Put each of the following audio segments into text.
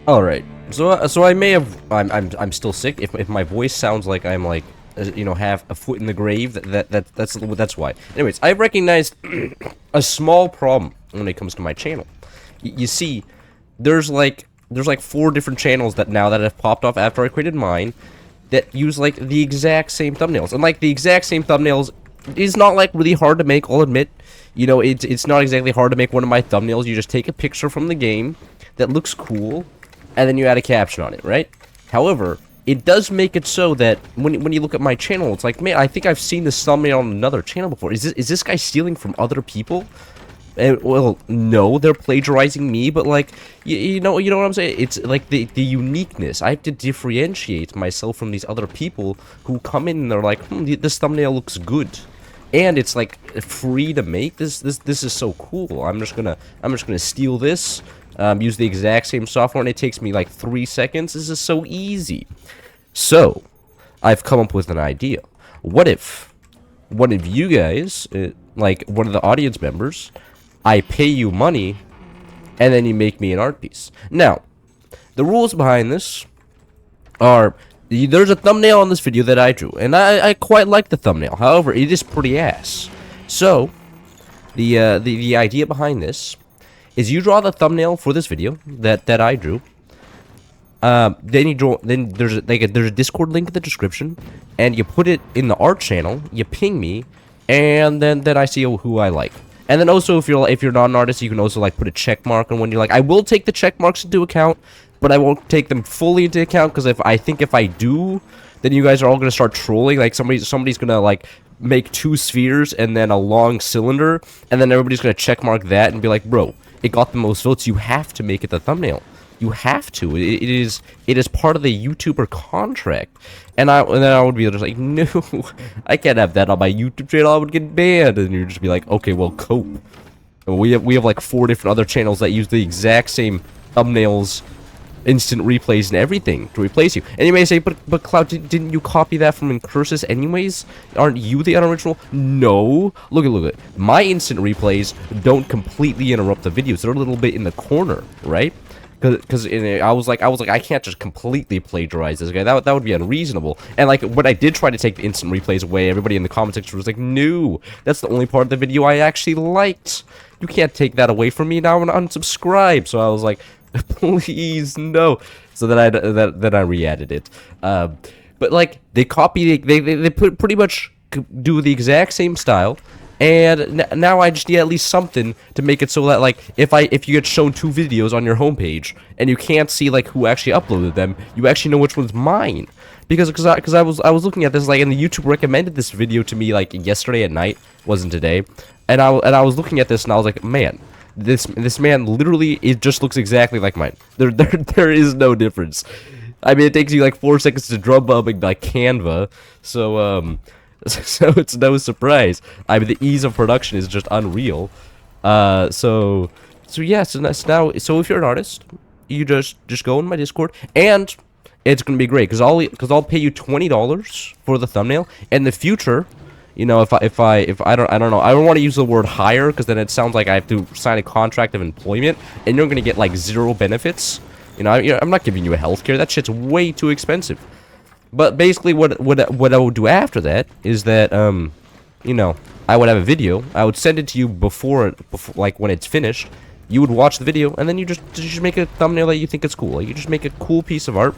All right. So I may have. I'm still sick. If my voice sounds like I'm like, you know, have a foot in the grave, that's why. Anyways, I recognized a small problem when it comes to my channel. You see, there's like 4 different channels that have popped off after I created mine that use like the exact same thumbnails, and like the exact same thumbnails is not like really hard to make. I'll admit, you know, it's not exactly hard to make one of my thumbnails. You just take a picture from the game that looks cool, and then you add a caption on it, right? However, it does make it so that when you look at my channel, it's like, man, I think I've seen this thumbnail on another channel before. Is this guy stealing from other people? And, well, no, they're plagiarizing me, but like, you know what I'm saying? It's like the uniqueness. I have to differentiate myself from these other people who come in and they're like, this thumbnail looks good, and it's like free to make. This is so cool. I'm just gonna steal this. Use the exact same software, and it takes me like 3 seconds. This is so easy. So, I've come up with an idea. What if one of you guys, like one of the audience members, I pay you money, and then you make me an art piece? Now, the rules behind this are, there's a thumbnail on this video that I drew, and I quite like the thumbnail. However, it is pretty ass. So, the idea behind this is you draw the thumbnail for this video that I drew. Then there's a Discord link in the description, and you put it in the art channel. You ping me, and then I see who I like. And then also, if you're not an artist, you can also like put a check mark on when you like. I will take the check marks into account, but I won't take them fully into account, because if I do, then you guys are all gonna start trolling. Like somebody's gonna like make 2 spheres and then a long cylinder, and then everybody's gonna check mark that and be like, bro, it got the most votes. You have to make it the thumbnail. You have to. It is part of the YouTuber contract. And then I would be just like, no, I can't have that on my YouTube channel. I would get banned. And you'd just be like, okay, well, cope. And we have like 4 different other channels that use the exact same thumbnails, instant replays, and everything to replace you. And you may say, but Cloud, didn't you copy that from Incursus anyways? Aren't you the unoriginal? No. Look at my instant replays don't completely interrupt the videos. They're a little bit in the corner, right? Because I was like, I can't just completely plagiarize this guy. That would be unreasonable. And like, when I did try to take the instant replays away, everybody in the comment section was like, no, that's the only part of the video I actually liked. You can't take that away from me. Now I'm gonna unsubscribe. So I was like, please no. So then I re-added it. But like, they pretty much do the exact same style. And now I just need at least something to make it so that, like, if you get shown 2 videos on your homepage and you can't see like who actually uploaded them, you actually know which one's mine. Because I was looking at this, like, and the YouTube recommended this video to me like yesterday at night, wasn't today, and I was looking at this and I was like, man, this man literally, it just looks exactly like mine. There is no difference. I mean, it takes you like 4 seconds to drum up in like Canva, so so it's no surprise. I mean, the ease of production is just unreal. So yeah. So now, if you're an artist, you just go in my Discord, and it's gonna be great because I'll pay you $20 for the thumbnail. In the future, you know, if I don't know, I don't want to use the word hire, because then it sounds like I have to sign a contract of employment, and you're gonna get like 0 benefits. You know, I'm not giving you a healthcare. That shit's way too expensive. But basically, what I would do after that is that, you know, I would have a video. I would send it to you before like when it's finished. You would watch the video, and then you just make a thumbnail that you think is cool. Like, you just make a cool piece of art,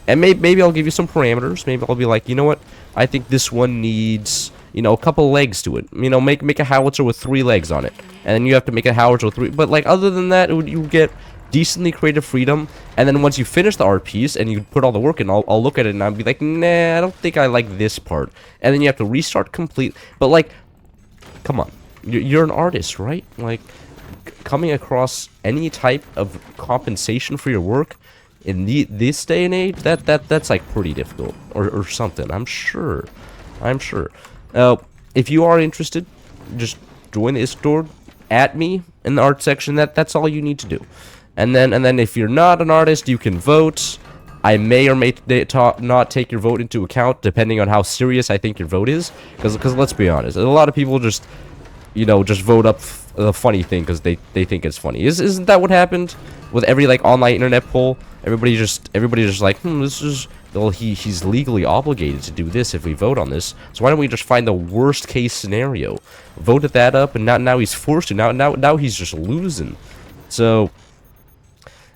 and maybe I'll give you some parameters. Maybe I'll be like, you know what? I think this one needs, you know, a couple legs to it. You know, make a howitzer with 3 legs on it, and then you have to make a howitzer with 3. But like, other than that, you get decently creative freedom. And then once you finish the art piece and you put all the work in, I'll look at it and I'll be like, nah, I don't think I like this part. And then you have to restart complete. But like, come on, you're an artist, right? Like, coming across any type of compensation for your work in this day and age, that's like pretty difficult, or something. I'm sure. If you are interested, just join the Discord, at me in the art section. That's all you need to do. And then if you're not an artist, you can vote. I may or may not take your vote into account, depending on how serious I think your vote is. Because let's be honest, a lot of people just, you know, just vote up a funny thing because they think it's funny. Isn't that what happened with every like online internet poll? Everybody's just like, this is, well, he's legally obligated to do this if we vote on this. So why don't we just find the worst case scenario, voted that up, and now he's forced to. Now he's just losing. So,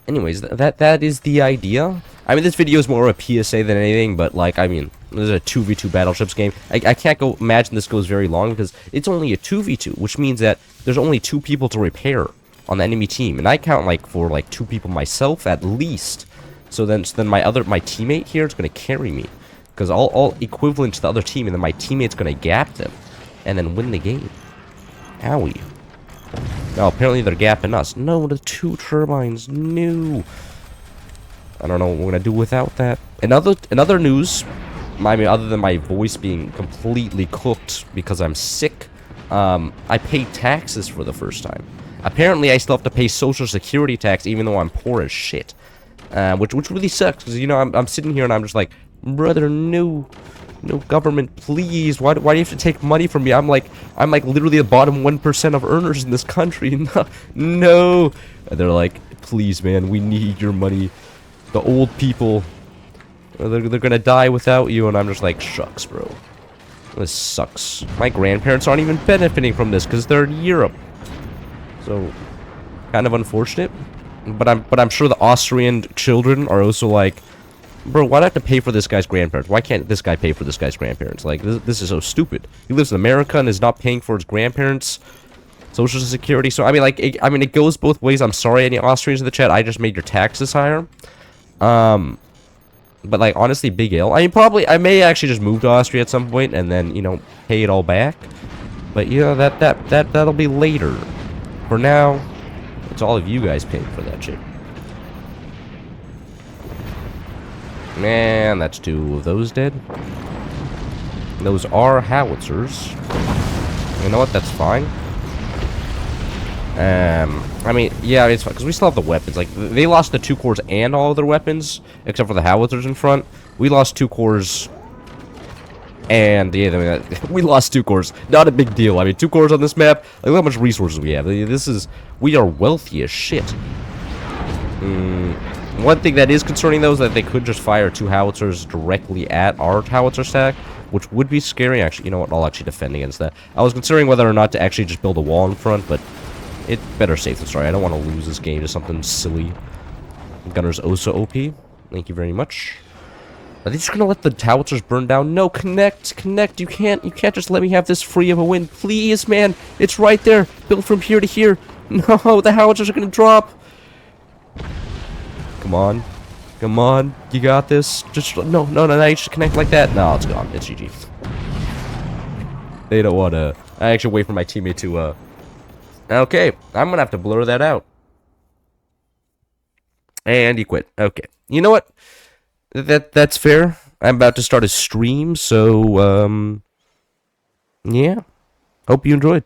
anyways, that is the idea. I mean, this video is more of a PSA than anything, but like, I mean, this is a 2v2 Battleships game. I can't imagine this goes very long because it's only a 2v2, which means that there's only 2 people to repair on the enemy team, and I count like for like 2 people myself at least. So then my teammate here is gonna carry me, because all equivalent to the other team, and then my teammate's gonna gap them, and then win the game. Owie. No, apparently they're gapping us. No, the 2 turbines. No. I don't know what we're gonna do without that. In other news, I mean, other than my voice being completely cooked because I'm sick, I paid taxes for the first time. Apparently, I still have to pay Social Security tax even though I'm poor as shit, which really sucks because, you know, I'm sitting here and I'm just like, brother, no government, please. Why do you have to take money from me? I'm like literally the bottom 1% of earners in this country. No. And they're like, please, man, we need your money. The old people, they're gonna die without you. And I'm just like, shucks, bro. This sucks. My grandparents aren't even benefiting from this because they're in Europe. So, kind of unfortunate. But I'm sure the Austrian children are also like, bro, why do I have to pay for this guy's grandparents? Why can't this guy pay for this guy's grandparents? Like, this is so stupid. He lives in America and is not paying for his grandparents' Social Security. So, I mean, like, it goes both ways. I'm sorry, any Austrians in the chat. I just made your taxes higher. But, like, honestly, big L. I mean, I may actually just move to Austria at some point and then, you know, pay it all back. But, you know, that'll be later. For now, it's all of you guys paying for that shit. Man, that's 2 of those dead. Those are howitzers. You know what? That's fine. I mean, yeah, it's fine because we still have the weapons. Like, they lost the 2 cores and all of their weapons except for the howitzers in front. We lost 2 cores. And yeah, I mean, we lost 2 cores. Not a big deal. I mean, 2 cores on this map. Like, look how much resources we have. We are wealthy as shit. One thing that is concerning though is that they could just fire 2 howitzers directly at our howitzer stack, which would be scary. Actually, you know what? I'll actually defend against that. I was considering whether or not to actually just build a wall in front, but it better safe than sorry. I don't want to lose this game to something silly. Gunner's also OP. Thank you very much. Are they just gonna let the howitzers burn down? No, connect. You can't just let me have this free of a win. Please, man. It's right there. Build from here to here. No, the howitzers are gonna drop. Come on. You got this. Just no. You just connect like that. No, it's gone. It's GG. They don't wanna. I actually wait for my teammate to. Okay, I'm gonna have to blur that out. And he quit. Okay. You know what? That's fair. I'm about to start a stream, so, yeah. Hope you enjoyed.